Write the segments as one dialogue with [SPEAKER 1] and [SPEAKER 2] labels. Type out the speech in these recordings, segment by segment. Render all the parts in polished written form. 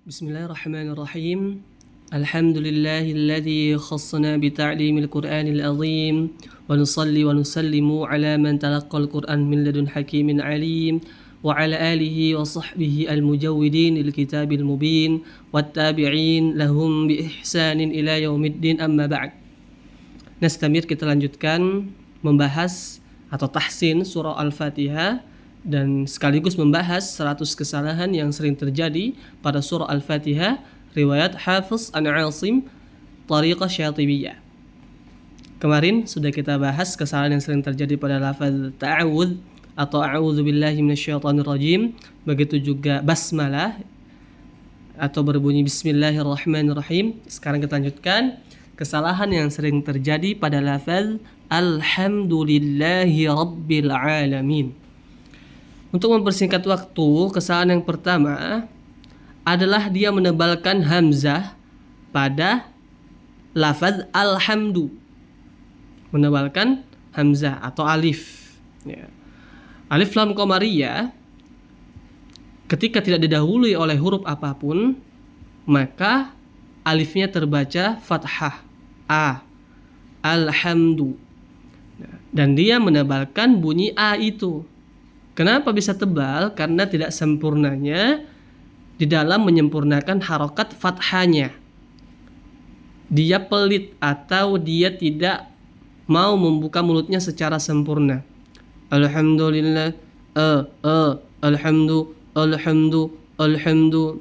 [SPEAKER 1] Bismillahirrahmanirrahim. Alhamdulillahilladzi khassana bita'limil Qur'anil azim wa nusalli wa nusallimu ala man talaqqal Qur'an min ladun hakimin alim wa ala alihi wa sahbihi al-mujawwidin lil kitabil mubin wat tabi'in lahum bi ihsanin ila yaumiddin amma ba'd. Nastamir, kita lanjutkan membahas atau tahsin surah Al-Fatihah dan sekaligus membahas 100 kesalahan yang sering terjadi pada surah Al-Fatihah riwayat Hafiz an Asim Tariqah Syatibiyah. Kemarin sudah kita bahas kesalahan yang sering terjadi pada lafaz ta'awudz atau a'udzubillahi minasyaitonirrajim, begitu juga basmalah atau berbunyi bismillahirrahmanirrahim. Sekarang kita lanjutkan kesalahan yang sering terjadi pada lafaz alhamdulillahi rabbil alamin. Untuk mempersingkat waktu, kesalahan yang pertama adalah dia menebalkan hamzah pada lafaz alhamdu. Menebalkan hamzah atau alif. Ya. Alif lam qamariyah ketika tidak didahului oleh huruf apapun, maka alifnya terbaca fathah a, alhamdu. Dan dia menebalkan bunyi a itu. Kenapa bisa tebal? Karena tidak sempurnanya di dalam menyempurnakan harokat fathahnya. Dia pelit atau dia tidak mau membuka mulutnya secara sempurna. Alhamdulillah, alhamdu.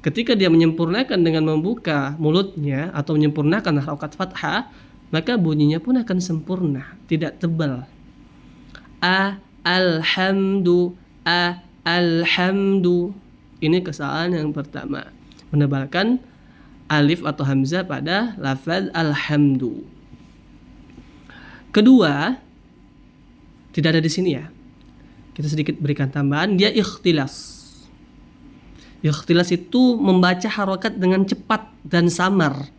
[SPEAKER 1] Ketika dia menyempurnakan dengan membuka mulutnya atau menyempurnakan harokat fathah, maka bunyinya pun akan sempurna, tidak tebal. Alhamdu. Ini kesalahan yang pertama, menebalkan alif atau hamzah pada lafaz alhamdu. Kedua, tidak ada di sini ya. Kita sedikit berikan tambahan, dia ikhtilas. Ikhtilas itu membaca harokat dengan cepat dan samar,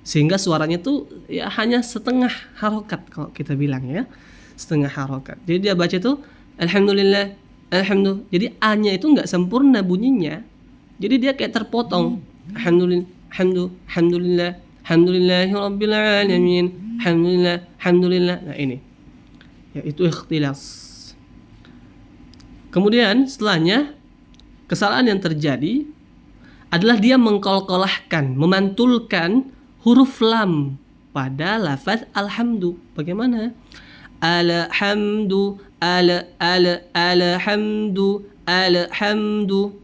[SPEAKER 1] sehingga suaranya tuh ya hanya setengah harokat kalau kita bilang ya. Setengah harokat. Jadi dia baca itu alhamdulillah, alhamdulillah. Jadi a-nya itu nggak sempurna bunyinya. Jadi dia kayak terpotong. Alhamdulillah, alhamdulillahirabbil alamin. Alhamdulillah. Nah ini. Ya itu ikhtilas. Kemudian setelahnya kesalahan yang terjadi adalah dia mengkolkolahkan, memantulkan huruf lam pada lafaz alhamdu. Bagaimana? Alhamdu.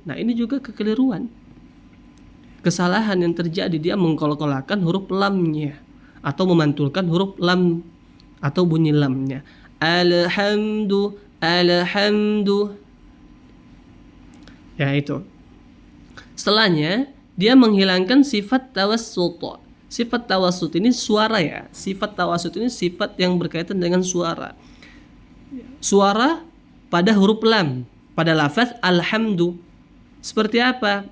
[SPEAKER 1] Nah ini juga kekeliruan, kesalahan yang terjadi. Dia mengkolkolahkan huruf lamnya atau memantulkan huruf lam atau bunyi lamnya. Alhamdu. Ya itu. Setelahnya dia menghilangkan sifat tawassut. Sifat tawassut ini suara ya. Sifat tawassut ini sifat yang berkaitan dengan suara. Suara pada huruf lam, pada lafaz alhamdu. Seperti apa?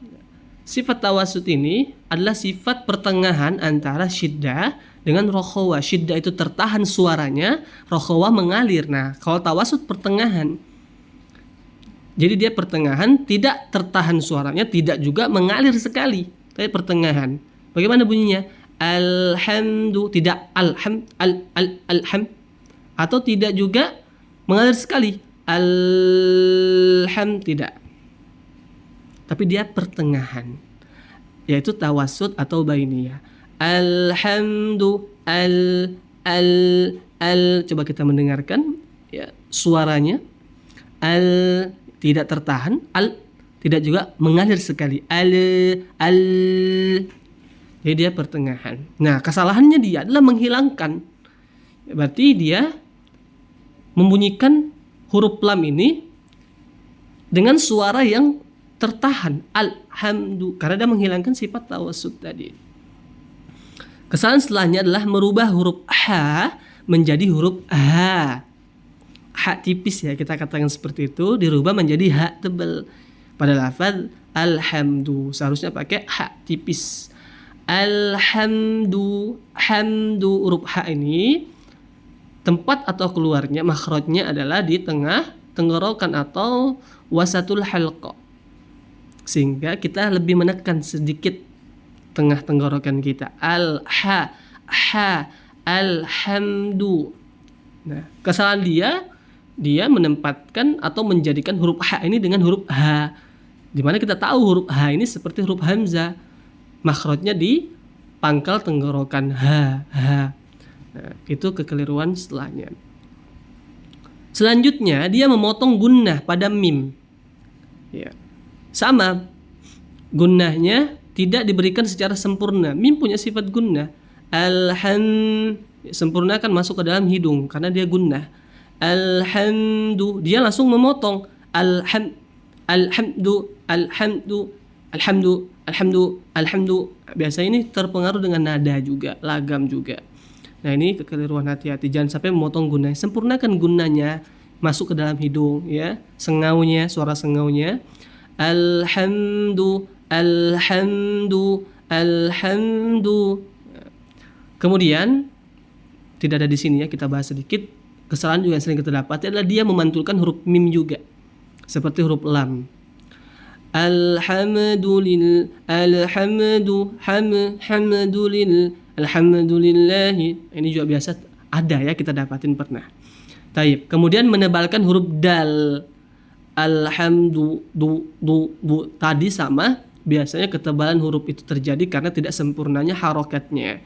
[SPEAKER 1] Sifat tawassut ini adalah sifat pertengahan antara syiddah dengan rokhawah. Syiddah itu tertahan suaranya, rokhawah mengalir. Nah, kalau tawassut pertengahan. Jadi dia pertengahan, tidak tertahan suaranya, tidak juga mengalir sekali, tapi pertengahan. Bagaimana bunyinya? Alhamdu, tidak alham atau tidak juga mengalir sekali. Alham, tidak. Tapi dia pertengahan, yaitu tawassut atau bainiyah. Alhamdu coba kita mendengarkan ya suaranya. Tidak tertahan, tidak juga mengalir sekali. Jadi dia pertengahan. Nah, kesalahannya dia adalah menghilangkan. Berarti dia membunyikan huruf lam ini dengan suara yang tertahan. Alhamdu. Karena dia menghilangkan sifat tawassut tadi. Kesalahan setelahnya adalah merubah huruf ha menjadi huruf ha. Ha tipis ya, kita katakan seperti itu, dirubah menjadi ha tebal. Pada lafaz alhamdu seharusnya pakai ha tipis. Alhamdu, huruf ha ini tempat atau keluarnya makhrajnya adalah di tengah tenggorokan atau wasatul halqa. sehingga kita lebih menekan sedikit tengah tenggorokan kita. Al-ha, ha, alhamdu. Nah, kesalahan dia menempatkan atau menjadikan huruf ha ini dengan huruf ha. Dimana kita tahu huruf ha ini seperti huruf hamzah. Makhrajnya di pangkal tenggorokan ha. Nah, itu kekeliruan setelahnya. Selanjutnya dia memotong gunnah pada mim. Ya. Sama, gunnahnya tidak diberikan secara sempurna. Mim punya sifat gunnah. Sempurna kan masuk ke dalam hidung karena dia gunnah. Alhamdu, dia langsung memotong. Alhamdu. Biasa ini terpengaruh dengan nada juga, lagam juga. Nah, ini kekeliruan, hati-hati, jangan sampai memotong gunnah. Sempurnakan gunnahnya masuk ke dalam hidung, ya. Sengaunya, suara sengaunya. Alhamdu. Kemudian tidak ada di sini ya, kita bahas sedikit. Kesalahan juga yang sering kita dapati adalah dia memantulkan huruf mim juga, seperti huruf lam. Alhamdulillah. Ini juga biasa ada ya, kita dapatin pernah. Taib. Kemudian menebalkan huruf dal. Alhamdu. Tadi sama, biasanya ketebalan huruf itu terjadi karena tidak sempurnanya harokatnya.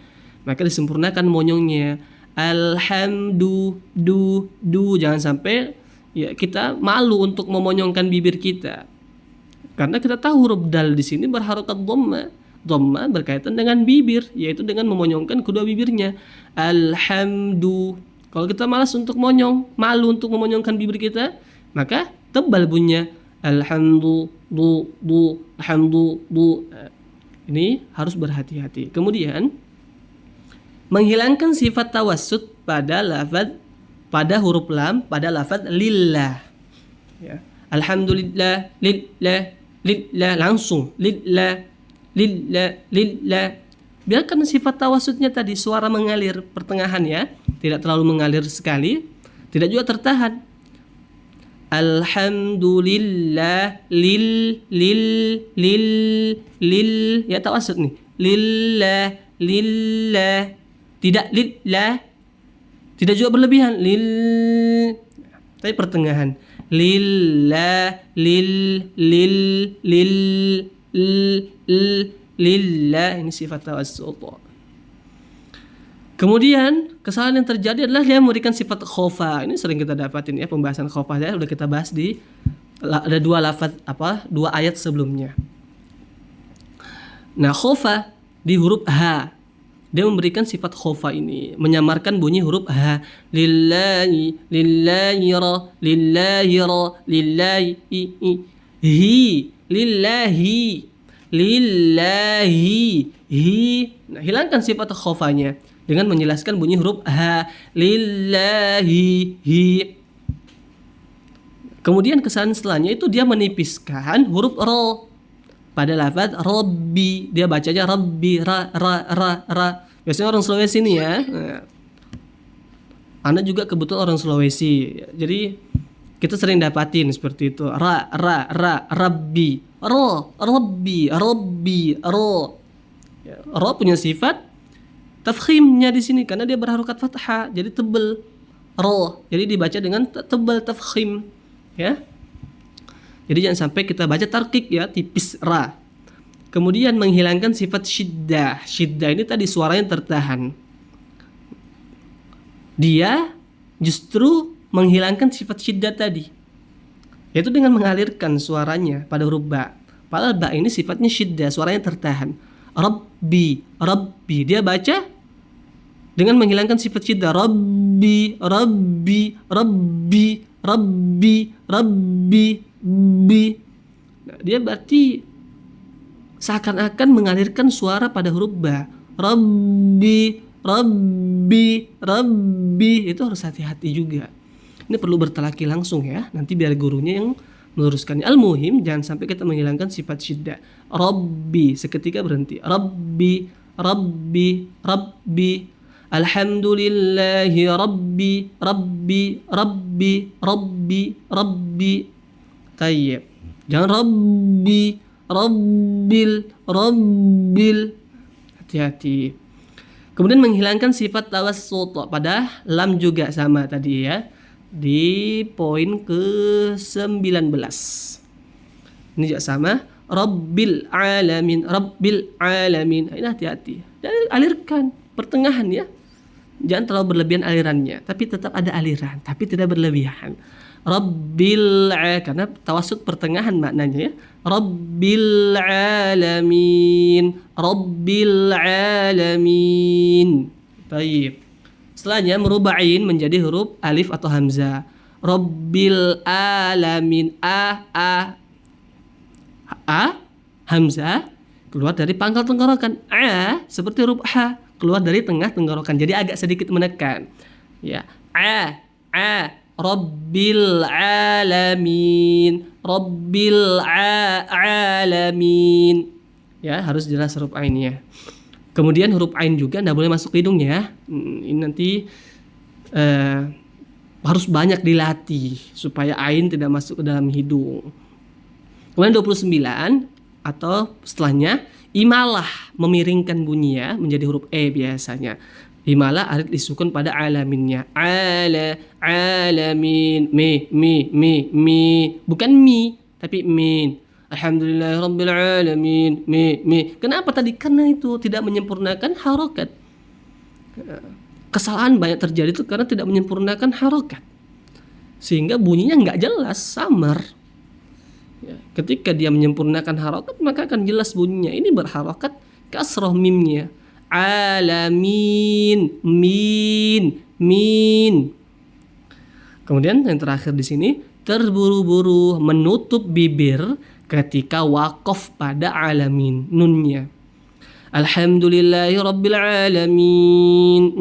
[SPEAKER 1] Maka disempurnakan monyongnya. Alhamdu. Jangan sampai ya kita malu untuk memonyongkan bibir kita. Karena kita tahu huruf dal di sini berharokat dhamma. Dhamma berkaitan dengan bibir, yaitu dengan memonyongkan kedua bibirnya. Alhamdu. Kalau kita malas untuk malu untuk memonyongkan bibir kita, maka tebal bunyinya. Alhamdu. Ini harus berhati-hati. Kemudian menghilangkan sifat tawassut pada huruf lam pada lafaz lillah. Ya. Alhamdulillah, lillah langsung lillah. Biarkan sifat tawassutnya tadi, suara mengalir pertengahan ya, tidak terlalu mengalir sekali, tidak juga tertahan. Alhamdulillah, lil ya, tawassut nih. Lillah. Tidak lillah. Tidak juga berlebihan. Tapi pertengahan. Lillah, lillah, ini sifat tawassut. Kemudian kesalahan yang terjadi adalah dia memberikan sifat khofa. Ini sering kita dapatin ya, pembahasan khofa ya, udah kita bahas ada dua ayat sebelumnya. Nah, khofa di huruf H, dia memberikan sifat khofa ini, menyamarkan bunyi huruf H. Lillahi ra, lillahi hi, lillahi hi. Nah, hilangkan sifat khofanya dengan menjelaskan bunyi huruf H. Lillahi hi. Kemudian kesalahan setelahnya itu dia menipiskan huruf ro pada lafaz Rabbi. Dia bacanya Rabbi, ra. Biasanya orang Sulawesi nih ya. Anda juga kebetulan orang Sulawesi. Jadi kita sering dapatin seperti itu. Ra, Rabbi. Rabbi. Ro. Ya, ro punya sifat tafkhimnya di sini karena dia berharokat fathah, jadi tebal. Ro, jadi dibaca dengan tebal tafkhim, ya. Jadi jangan sampai kita baca tarkik ya, tipis ra. Kemudian menghilangkan sifat syiddah. Syiddah ini tadi suaranya tertahan. Dia justru menghilangkan sifat syiddah tadi, yaitu dengan mengalirkan suaranya pada huruf ba. Padahal ba ini sifatnya syiddah, suaranya tertahan. Rabbi. Dia baca dengan menghilangkan sifat syiddah. Rabbi. Nah, dia berarti seakan-akan mengalirkan suara pada huruf ba. Rabbi. Itu harus hati-hati juga. Ini perlu bertalaki langsung ya, nanti biar gurunya yang meluruskannya. Al-muhim jangan sampai kita menghilangkan sifat syiddah. Rabbi, seketika berhenti. Rabbi. Alhamdulillahi Rabbi. Tayyib. Jangan Rabbil. Hati-hati. Kemudian menghilangkan sifat tawassut pada lam juga sama tadi ya. Di poin ke-19. Ini juga sama. Rabbil alamin. Ini hati-hati. Dan alirkan pertengahan ya. Jangan terlalu berlebihan alirannya, tapi tetap ada aliran, tapi tidak berlebihan. Karena tawassut pertengahan maknanya ya. Rabbil alamin. Baik. Setelahnya merubah ain menjadi huruf alif atau hamzah. Rabbil alamin. Hamzah keluar dari pangkal tenggorokan. Seperti huruf h keluar dari tengah tenggorokan. Jadi agak sedikit menekan. Ya. Rabbil alamin. Ya, harus jelas huruf ainnya. Kemudian huruf ain juga tidak boleh masuk ke hidungnya. Ini nanti harus banyak dilatih supaya ain tidak masuk ke dalam hidung. Kemudian 29 atau setelahnya imalah memiringkan bunyi ya menjadi huruf e biasanya. Imalah arid disukun pada alaminnya. Alamin. Mi. Bukan mi, tapi min. Alhamdulillahirabbil alamin. Mi. Kenapa tadi? Karena itu tidak menyempurnakan harokat. Kesalahan banyak terjadi itu karena tidak menyempurnakan harokat. Sehingga bunyinya nggak jelas, samar. Ya, ketika dia menyempurnakan harokat maka akan jelas bunyinya. Ini berharokat kasroh mimnya. Alamin, min. Kemudian yang terakhir di sini terburu-buru menutup bibir ketika wakof pada alamin nunnya. Alhamdulillahi rabbil alamin.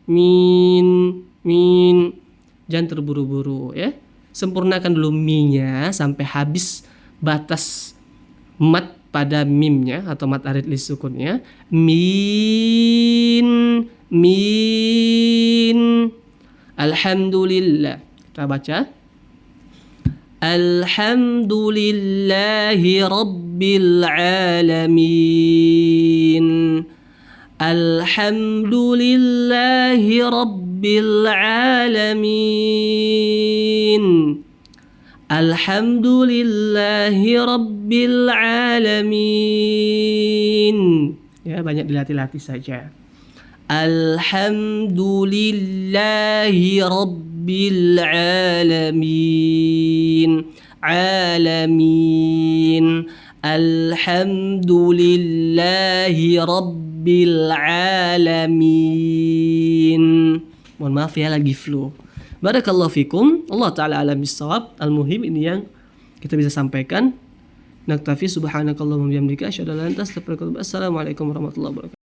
[SPEAKER 1] Min. Jangan terburu-buru ya. Sempurnakan dulu mi-nya sampai habis batas mat pada mimnya atau mat arid lisukunnya. Min. Alhamdulillah. Kita baca. Alhamdulillahi rabbil alamin. Alhamdulillahi rabbil alamin. Alhamdulillahi rabbil alamin. Ya, banyak dilatih-latih saja. Alhamdulillahi rabbil alamin. Alhamdulillahi rabbil alamin. Mohon maaf ya lagi flu. Barakallahu fikum. Allah Ta'ala alam bisawab. Al-muhim ini yang kita bisa sampaikan. Naktafi subhanakallahumma bihamdika asyhadu an la ilaha illa anta astaghfiruka wa atubu ilaik. Assalamualaikum warahmatullahi wabarakatuh.